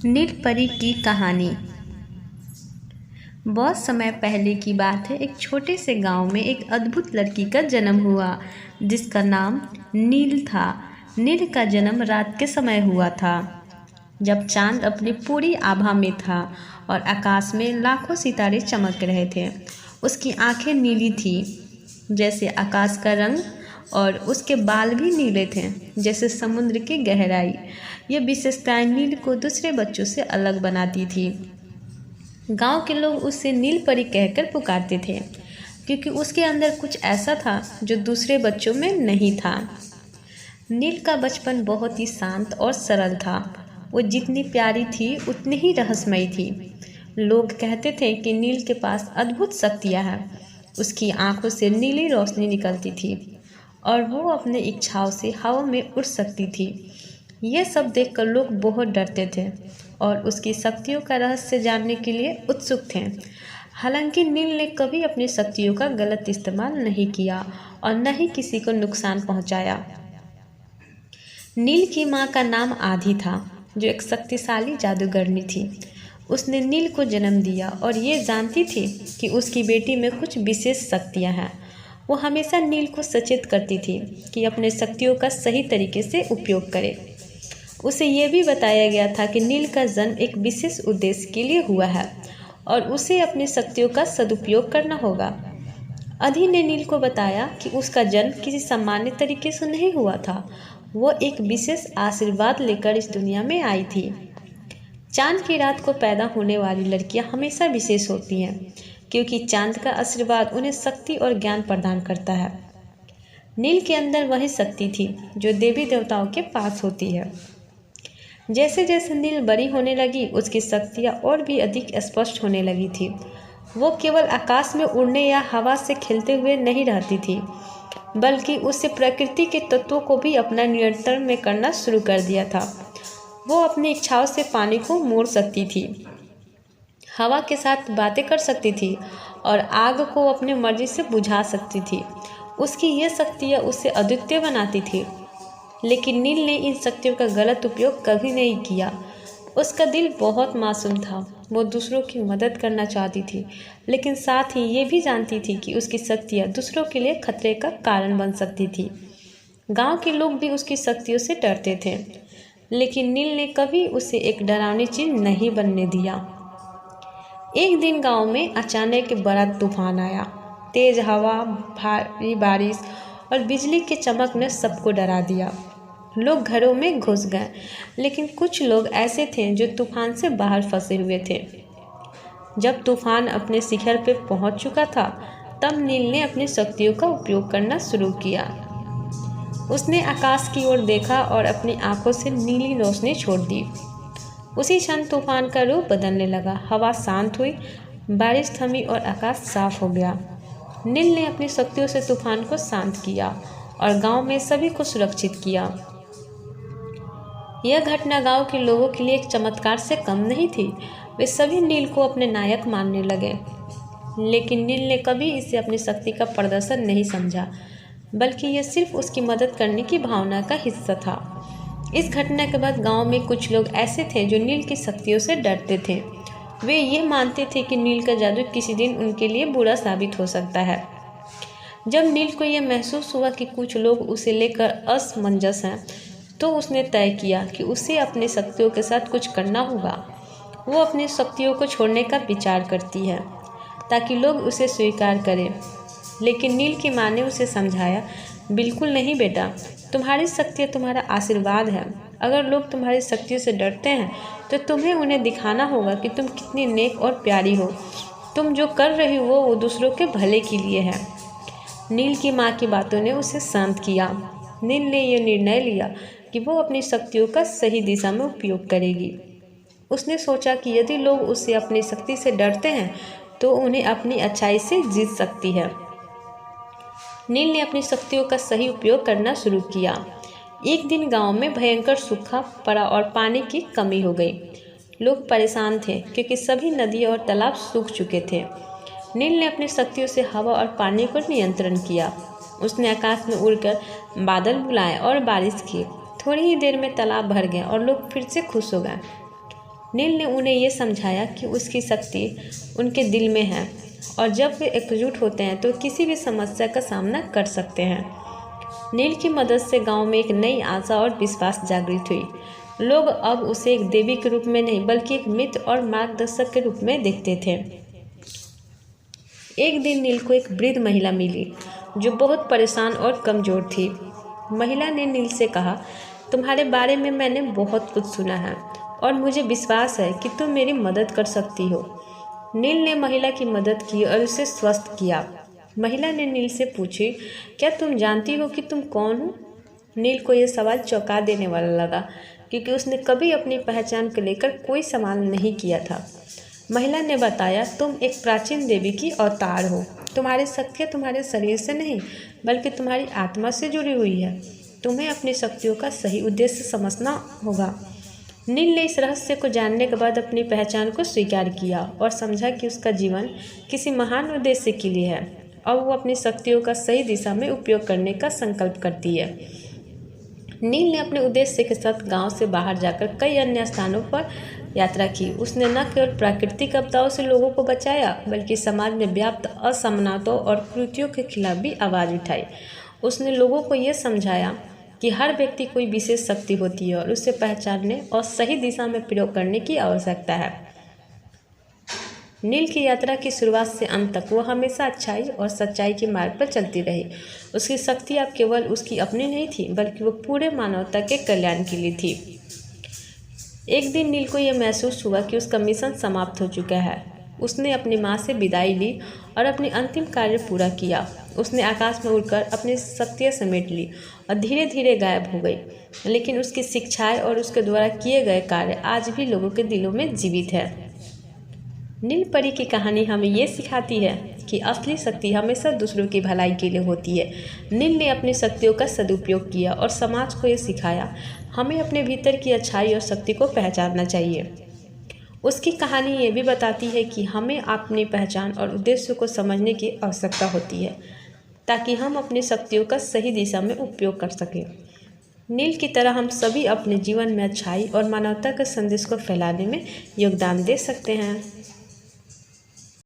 नीलपरी की कहानी। बहुत समय पहले की बात है। एक छोटे से गांव में एक अद्भुत लड़की का जन्म हुआ जिसका नाम नील था। नील का जन्म रात के समय हुआ था, जब चांद अपनी पूरी आभा में था और आकाश में लाखों सितारे चमक रहे थे। उसकी आंखें नीली थी जैसे आकाश का रंग, और उसके बाल भी नीले थे जैसे समुद्र की गहराई। ये विशेषताएं नील को दूसरे बच्चों से अलग बनाती थी। गांव के लोग उसे नील परी कहकर पुकारते थे, क्योंकि उसके अंदर कुछ ऐसा था जो दूसरे बच्चों में नहीं था। नील का बचपन बहुत ही शांत और सरल था। वो जितनी प्यारी थी उतनी ही रहस्यमयी थी। लोग कहते थे कि नील के पास अद्भुत शक्तियाँ हैं। उसकी आंखों से नीली रोशनी निकलती थी और वो अपने इच्छाओं से हवा में उड़ सकती थी। ये सब देखकर लोग बहुत डरते थे और उसकी शक्तियों का रहस्य जानने के लिए उत्सुक थे। हालांकि नील ने कभी अपनी शक्तियों का गलत इस्तेमाल नहीं किया और न ही किसी को नुकसान पहुंचाया। नील की मां का नाम आधी था, जो एक शक्तिशाली जादूगरनी थी। उसने नील को जन्म दिया और ये जानती थी कि उसकी बेटी में कुछ विशेष शक्तियाँ हैं। वो हमेशा नील को सचेत करती थी कि अपने शक्तियों का सही तरीके से उपयोग करे। उसे ये भी बताया गया था कि नील का जन्म एक विशेष उद्देश्य के लिए हुआ है और उसे अपनी शक्तियों का सदुपयोग करना होगा। अधि ने नील को बताया कि उसका जन्म किसी सामान्य तरीके से नहीं हुआ था। वो एक विशेष आशीर्वाद लेकर इस दुनिया में आई थी। चांद की रात को पैदा होने वाली लड़कियां हमेशा विशेष होती हैं, क्योंकि चांद का आशीर्वाद उन्हें शक्ति और ज्ञान प्रदान करता है। नील के अंदर वही शक्ति थी जो देवी देवताओं के पास होती है। जैसे जैसे नील बड़ी होने लगी, उसकी शक्तियाँ और भी अधिक स्पष्ट होने लगी थी। वो केवल आकाश में उड़ने या हवा से खेलते हुए नहीं रहती थी, बल्कि उससे प्रकृति के तत्वों को भी अपना नियंत्रण में करना शुरू कर दिया था। वो अपनी इच्छाओं से पानी को मोड़ सकती थी, हवा के साथ बातें कर सकती थी और आग को अपनी मर्जी से बुझा सकती थी। उसकी ये शक्तियाँ उसे अद्वितीय बनाती थी। लेकिन नील ने इन शक्तियों का गलत उपयोग कभी नहीं किया। उसका दिल बहुत मासूम था। वो दूसरों की मदद करना चाहती थी, लेकिन साथ ही ये भी जानती थी कि उसकी शक्तियाँ दूसरों के लिए खतरे का कारण बन सकती थी। गांव के लोग भी उसकी शक्तियों से डरते थे, लेकिन नील ने कभी उसे एक डरावनी चीज नहीं बनने दिया। एक दिन गांव में अचानक बड़ा तूफान आया। तेज हवा, भारी बारिश और बिजली के चमक ने सबको डरा दिया। लोग घरों में घुस गए, लेकिन कुछ लोग ऐसे थे जो तूफान से बाहर फंसे हुए थे। जब तूफान अपने शिखर पर पहुंच चुका था, तब नील ने अपनी शक्तियों का उपयोग करना शुरू किया। उसने आकाश की ओर देखा और अपनी आंखों से नीली रोशनी छोड़ दी। उसी क्षण तूफान का रूप बदलने लगा। हवा शांत हुई, बारिश थमी और आकाश साफ हो गया। नील ने अपनी शक्तियों से तूफान को शांत किया और गांव में सभी को सुरक्षित किया। यह घटना गांव के लोगों के लिए एक चमत्कार से कम नहीं थी। वे सभी नील को अपने नायक मानने लगे। लेकिन नील ने कभी इसे अपनी शक्ति का प्रदर्शन नहीं समझा, बल्कि यह सिर्फ उसकी मदद करने की भावना का हिस्सा था। इस घटना के बाद गांव में कुछ लोग ऐसे थे जो नील की शक्तियों से डरते थे। वे ये मानते थे कि नील का जादू किसी दिन उनके लिए बुरा साबित हो सकता है। जब नील को यह महसूस हुआ कि कुछ लोग उसे लेकर असमंजस हैं, तो उसने तय किया कि उसे अपनी शक्तियों के साथ कुछ करना होगा। वो अपनी शक्तियों को छोड़ने का विचार करती है ताकि लोग उसे स्वीकार करें। लेकिन नील की माँ ने उसे समझाया, बिल्कुल नहीं बेटा, तुम्हारी शक्ति तुम्हारा आशीर्वाद है। अगर लोग तुम्हारी शक्तियों से डरते हैं तो तुम्हें उन्हें दिखाना होगा कि तुम कितनी नेक और प्यारी हो। तुम जो कर रही हो वो दूसरों के भले के लिए है। नील की माँ की बातों ने उसे शांत किया। नील ने यह निर्णय लिया कि वो अपनी शक्तियों का सही दिशा में उपयोग करेगी। उसने सोचा कि यदि लोग उससे अपनी शक्ति से डरते हैं तो उन्हें अपनी अच्छाई से जीत सकती है। नील ने अपनी शक्तियों का सही उपयोग करना शुरू किया। एक दिन गांव में भयंकर सूखा पड़ा और पानी की कमी हो गई। लोग परेशान थे क्योंकि सभी नदियां और तालाब सूख चुके थे। नील ने अपनी शक्तियों से हवा और पानी को नियंत्रण किया। उसने आकाश में उड़कर बादल बुलाए और बारिश की। थोड़ी ही देर में तालाब भर गए और लोग फिर से खुश हो गए। नील ने उन्हें ये समझाया कि उसकी शक्ति उनके दिल में है और जब वे एकजुट होते हैं तो किसी भी समस्या का सामना कर सकते हैं। नील की मदद से गांव में एक नई आशा और विश्वास जागृत हुई। लोग अब उसे एक देवी के रूप में नहीं बल्कि एक मित्र और मार्गदर्शक के रूप में देखते थे। एक दिन नील को एक वृद्ध महिला मिली जो बहुत परेशान और कमज़ोर थी। महिला ने नील से कहा, तुम्हारे बारे में मैंने बहुत कुछ सुना है और मुझे विश्वास है कि तुम मेरी मदद कर सकती हो। नील ने महिला की मदद की और उसे स्वस्थ किया। महिला ने नील से पूछी, क्या तुम जानती हो कि तुम कौन हो? नील को यह सवाल चौंका देने वाला लगा क्योंकि उसने कभी अपनी पहचान को लेकर कोई सवाल नहीं किया था। महिला ने बताया, तुम एक प्राचीन देवी की अवतार हो। तुम्हारी शक्तियाँ तुम्हारे शरीर से नहीं बल्कि तुम्हारी आत्मा से जुड़ी हुई है। तुम्हें अपनी शक्तियों का सही उद्देश्य समझना होगा। नील ने इस रहस्य को जानने के बाद अपनी पहचान को स्वीकार किया और समझा कि उसका जीवन किसी महान उद्देश्य के लिए है और वो अपनी शक्तियों का सही दिशा में उपयोग करने का संकल्प करती है। नील ने अपने उद्देश्य के साथ गांव से बाहर जाकर कई अन्य स्थानों पर यात्रा की। उसने न केवल प्राकृतिक आपदाओं से लोगों को बचाया बल्कि समाज में व्याप्त असमानताओं और कुरीतियों के खिलाफ भी आवाज़ उठाई। उसने लोगों को ये समझाया कि हर व्यक्ति कोई विशेष शक्ति होती है और उसे पहचानने और सही दिशा में प्रयोग करने की आवश्यकता है। नील की यात्रा की शुरुआत से अंत तक वह हमेशा अच्छाई और सच्चाई के मार्ग पर चलती रही। उसकी शक्ति अब केवल उसकी अपनी नहीं थी बल्कि वह पूरे मानवता के कल्याण के लिए थी। एक दिन नील को यह महसूस हुआ कि उसका मिशन समाप्त हो चुका है। उसने अपनी माँ से विदाई ली और अपनी अंतिम कार्य पूरा किया। उसने आकाश में उड़कर अपनी शक्तियाँ समेट ली और धीरे धीरे गायब हो गई, लेकिन उसकी शिक्षाएं और उसके द्वारा किए गए कार्य आज भी लोगों के दिलों में जीवित है। नील परी की कहानी हमें ये सिखाती है कि असली शक्ति हमेशा दूसरों की भलाई के लिए होती है। नील ने अपनी शक्तियों का सदुपयोग किया और समाज को ये सिखाया, हमें अपने भीतर की अच्छाई और शक्ति को पहचानना चाहिए। उसकी कहानी ये भी बताती है कि हमें अपनी पहचान और उद्देश्य को समझने की आवश्यकता होती है ताकि हम अपनी शक्तियों का सही दिशा में उपयोग कर सकें। नील की तरह हम सभी अपने जीवन में अच्छाई और मानवता के संदेश को फैलाने में योगदान दे सकते हैं।